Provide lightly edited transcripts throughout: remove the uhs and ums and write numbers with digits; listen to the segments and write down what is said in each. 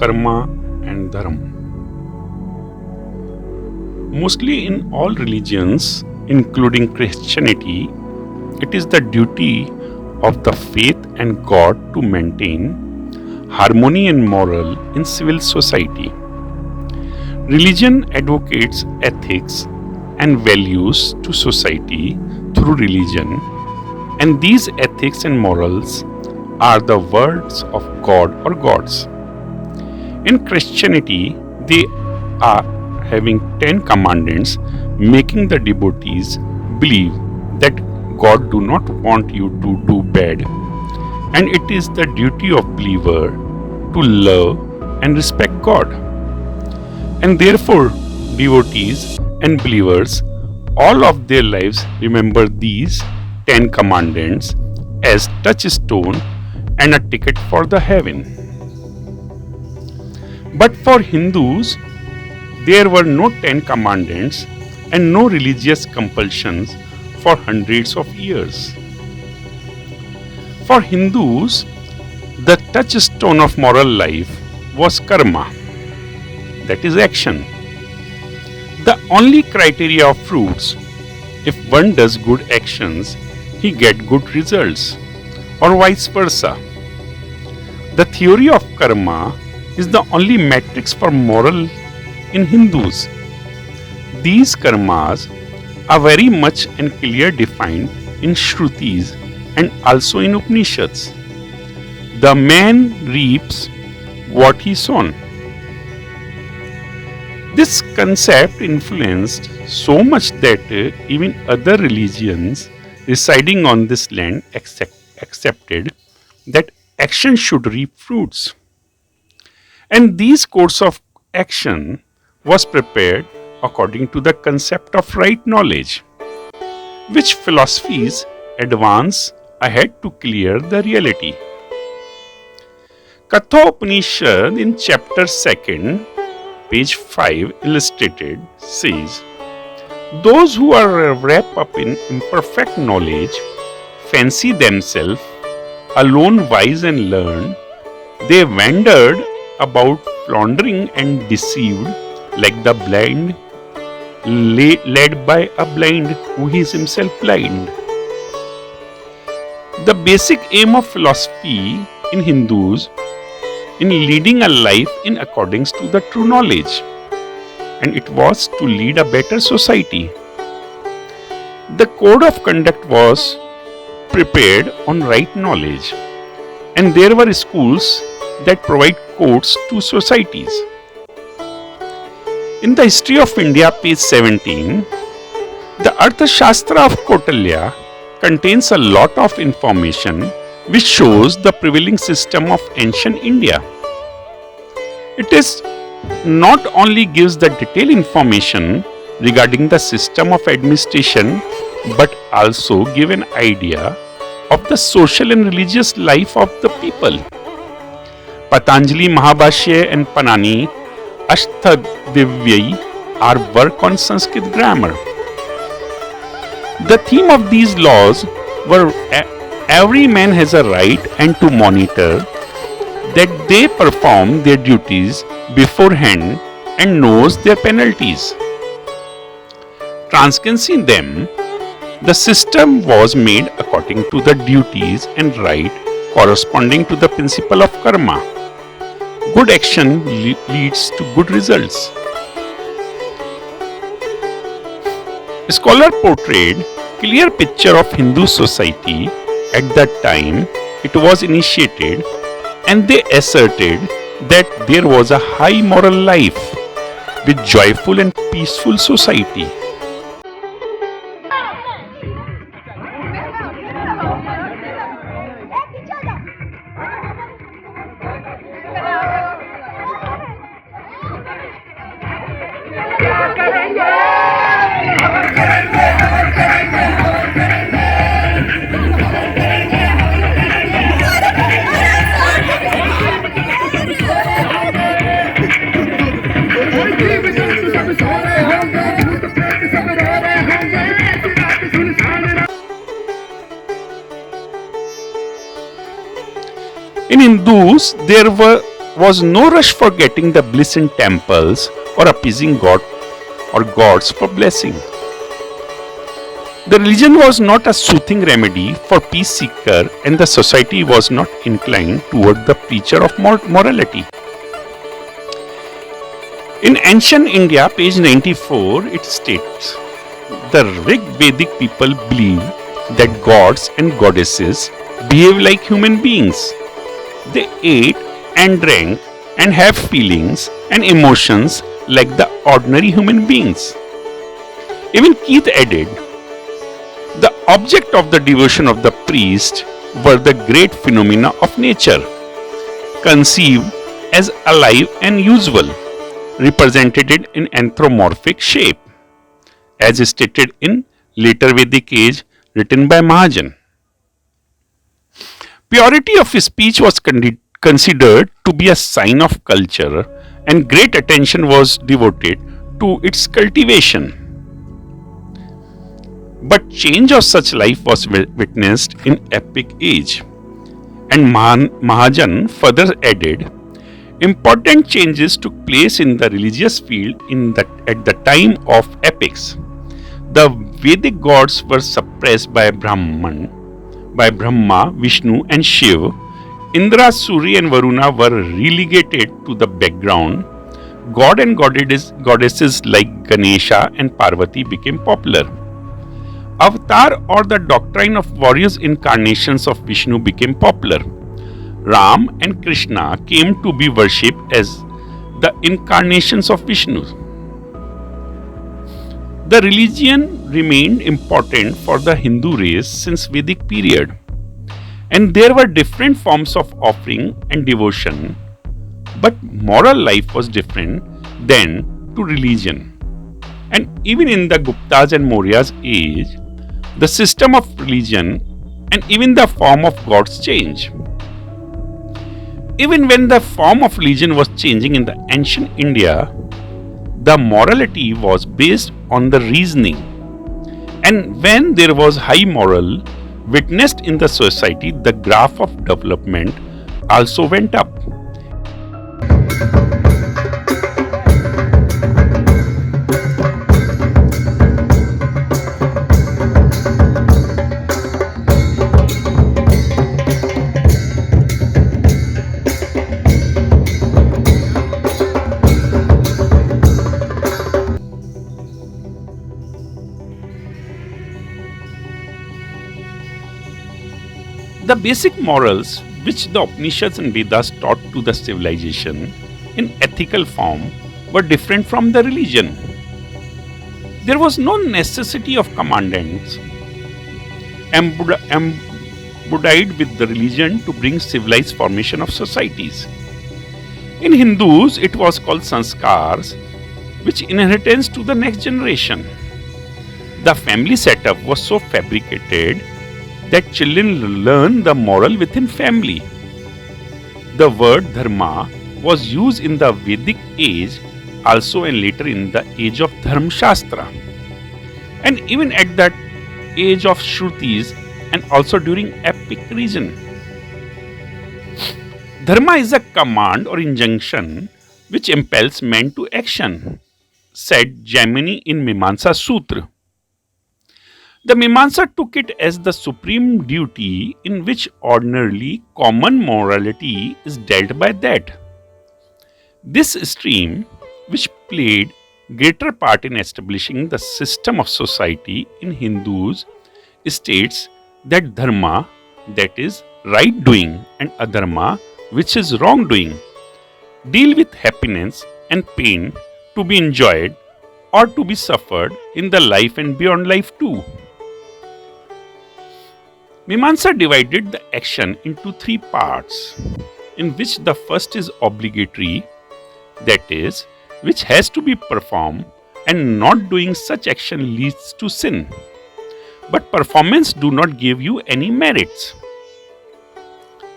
karma and dharma. Mostly in all religions, including Christianity, it is the duty of the faith and God to maintain harmony and moral in civil society. Religion advocates ethics and values to society through religion, and these ethics and morals are the words of God or gods. In Christianity, they are having 10 commandments, making the devotees believe that God do not want you to do bad, and it is the duty of believer to love and respect God. And therefore, devotees and believers all of their lives remember these 10 commandments as touchstone and a ticket for the heaven. But for Hindus, there were no 10 commandments and no religious compulsions for hundreds of years. For Hindus, the touchstone of moral life was karma, that is action. The only criteria of fruits, if one does good actions, he get good results, or vice versa. The theory of karma is the only matrix for moral in Hindus. These karmas are very much and clear defined in Shrutis and also in Upanishads. The man reaps what he sown. This concept influenced so much that even other religions residing on this land accepted that action should reap fruits. And these course of action was prepared according to the concept of right knowledge, which philosophies advance ahead to clear the reality. Katha Upanishad in chapter 2, page 5 illustrated says, those who are wrapped up in imperfect knowledge fancy themselves alone wise and learned. They wandered about floundering and deceived like the blind led by a blind who is himself blind. The basic aim of philosophy in Hindus in leading a life in accordance to the true knowledge, and it was to lead a better society. The code of conduct was prepared on right knowledge, and there were schools that provide codes to societies. In the history of India, page 17, the Arthashastra of Kautilya contains a lot of information which shows the prevailing system of ancient India. It is not only gives the detailed information regarding the system of administration, but also give an idea of the social and religious life of the people. Patanjali Mahabhashya and Panani Ashtadivyayi are work on Sanskrit grammar. The theme of these laws were every man has a right and to monitor that they perform their duties beforehand and knows their penalties. Transgressing them, the system was made according to the duties and right corresponding to the principle of karma. Good action leads to good results. Scholar portrayed clear picture of Hindu society at that time it was initiated, and they asserted that there was a high moral life with joyful and peaceful society. In Hindus, there were was no rush for getting the bliss in temples or appeasing God or gods for blessing. The religion was not a soothing remedy for peace seeker, and the society was not inclined toward the preacher of morality. In ancient India, page 94, it states, the Rig Vedic people believe that gods and goddesses behave like human beings. They ate and drank and have feelings and emotions like the ordinary human beings. Even Keith added, the object of the devotion of the priest were the great phenomena of nature, conceived as alive and useful, represented in anthropomorphic shape, as stated in later Vedic age written by Mahajan. Purity of speech was considered to be a sign of culture, and great attention was devoted to its cultivation. But change of such life was witnessed in epic age. And Mahajan further added, important changes took place in the religious field at the time of epics. The Vedic gods were suppressed by Brahma, Vishnu and Shiva. Indra, Surya and Varuna were relegated to the background. God and goddesses like Ganesha and Parvati became popular. Avatar, or the doctrine of various incarnations of Vishnu, became popular. Ram and Krishna came to be worshipped as the incarnations of Vishnu. The religion remained important for the Hindu race since Vedic period, and there were different forms of offering and devotion, but moral life was different then to religion. And even in the Guptas and Maurya's age, the system of religion and even the form of gods change. Even when the form of religion was changing in the ancient India, the morality was based on the reasoning. And when there was high moral witnessed in the society, the graph of development also went up. The basic morals which the Upanishads and Vedas taught to the civilization in ethical form were different from the religion. There was no necessity of commandments embodied with the religion to bring civilized formation of societies. In Hindus, it was called sanskars, which inheritance to the next generation. The family setup was so fabricated that children learn the moral within family. The word dharma was used in the Vedic age also, and later in the age of Dharma Shastra, and even at that age of Shrutis, and also during epic reason. Dharma is a command or injunction which impels men to action, said Jaimini in Mimamsa Sutra. The Mimamsa took it as the supreme duty in which ordinarily common morality is dealt by that. This stream, which played greater part in establishing the system of society in Hindus, states that dharma, that is right doing, and adharma, which is wrong doing, deal with happiness and pain to be enjoyed or to be suffered in the life and beyond life too. Mimamsa divided the action into three parts, in which the first is obligatory, that is, which has to be performed, and not doing such action leads to sin. But performance do not give you any merits.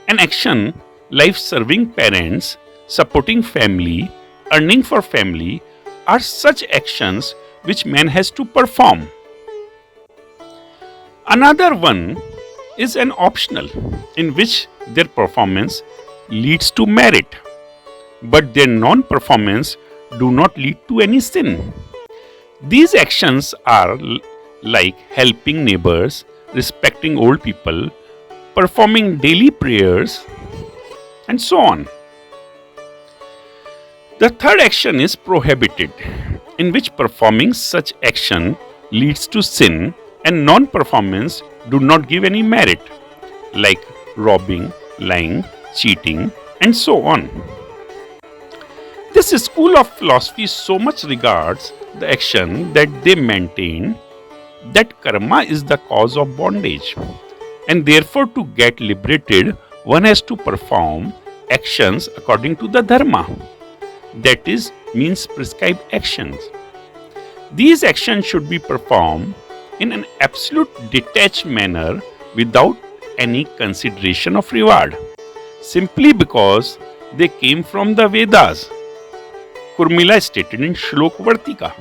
An action like serving parents, supporting family, earning for family are such actions which man has to perform. Another one is an optional, in which their performance leads to merit. but their non-performance do not lead to any sin. These actions are like helping neighbors, respecting old people, performing daily prayers, and so on. The third action is prohibited, in which performing such action leads to sin and non-performance do not give any merit, like robbing, lying, cheating, and so on. This school of philosophy so much regards the action that they maintain that karma is the cause of bondage, and therefore to get liberated one has to perform actions according to the dharma, that is, means prescribed actions. These actions should be performed in an absolute detached manner without any consideration of reward, simply because they came from the Vedas. Kurmila stated in Shlok Vartika.